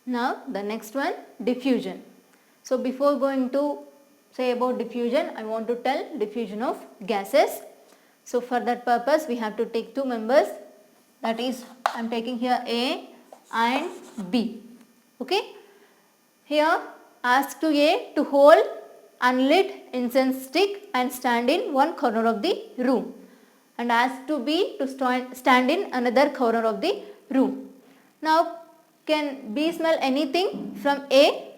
Now the next one, diffusion. So before going to say about diffusion, I want to tell diffusion of gases. So for that purpose we have to take two members, that is I am taking here A and B. Okay. Here ask to A to hold unlit incense stick and stand in one corner of the room, and ask to B to stand in another corner of the room. Now can B smell anything from A?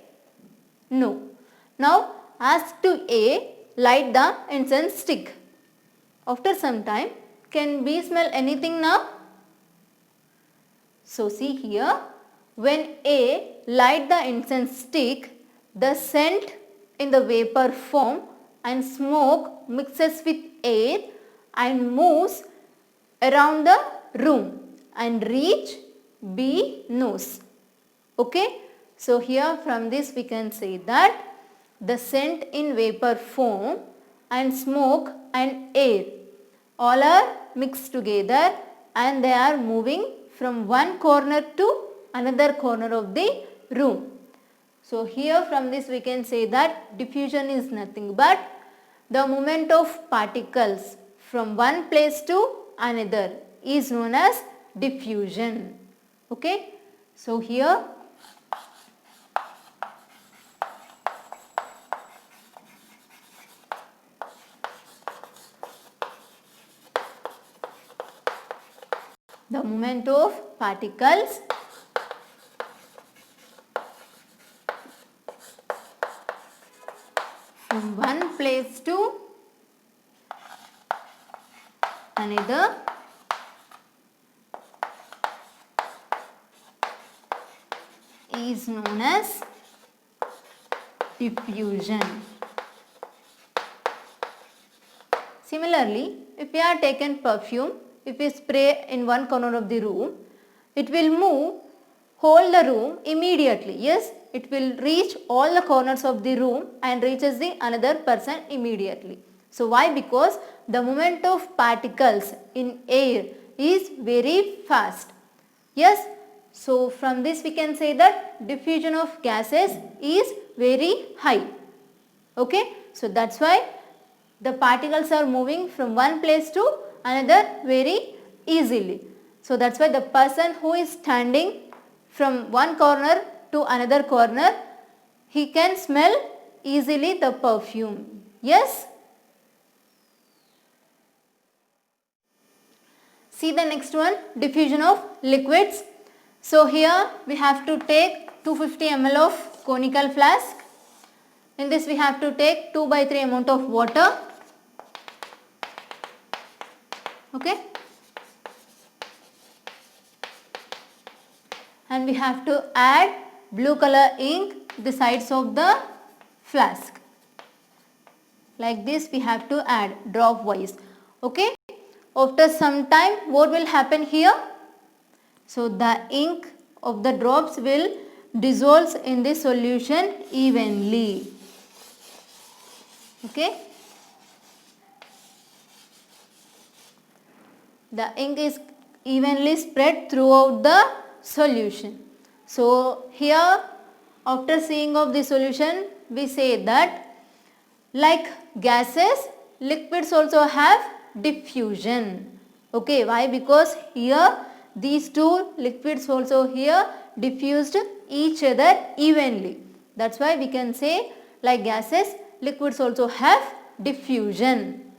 No. Now ask to A light the incense stick. After some time, can B smell anything now? So see here, when A light the incense stick, the scent in the vapor form and smoke mixes with air and moves around the room and reach B nose. Okay. So here from this we can say that the scent in vapor form and smoke and air all are mixed together and they are moving from one corner to another corner of the room. So here from this we can say that diffusion is nothing but the movement of particles from one place to another is known as diffusion. Okay. So here the movement of particles from one place to another is known as diffusion. Similarly, if we are taken perfume, if we spray in one corner of the room, it will move whole the room immediately. Yes, it will reach all the corners of the room and reaches the another person immediately. So why? Because the movement of particles in air is very fast. Yes, so from this we can say that diffusion of gases is very high. Okay, so that's why the particles are moving from one place to another very easily. So that's why the person who is standing from one corner to another corner, he can smell easily the perfume. Yes. See the next one, diffusion of liquids. So here we have to take 250 ml of conical flask. In this we have to take 2/3 amount of water. Okay. And we have to add blue color ink the sides of the flask. Like this we have to add drop wise. Okay. After some time what will happen here? So the ink of the drops will dissolve in the solution evenly. Okay. The ink is evenly spread throughout the solution. So here after seeing of the solution we say that like gases, liquids also have diffusion. Okay, why? Because here these two liquids also here diffused each other evenly. That's why we can say like gases, liquids also have diffusion.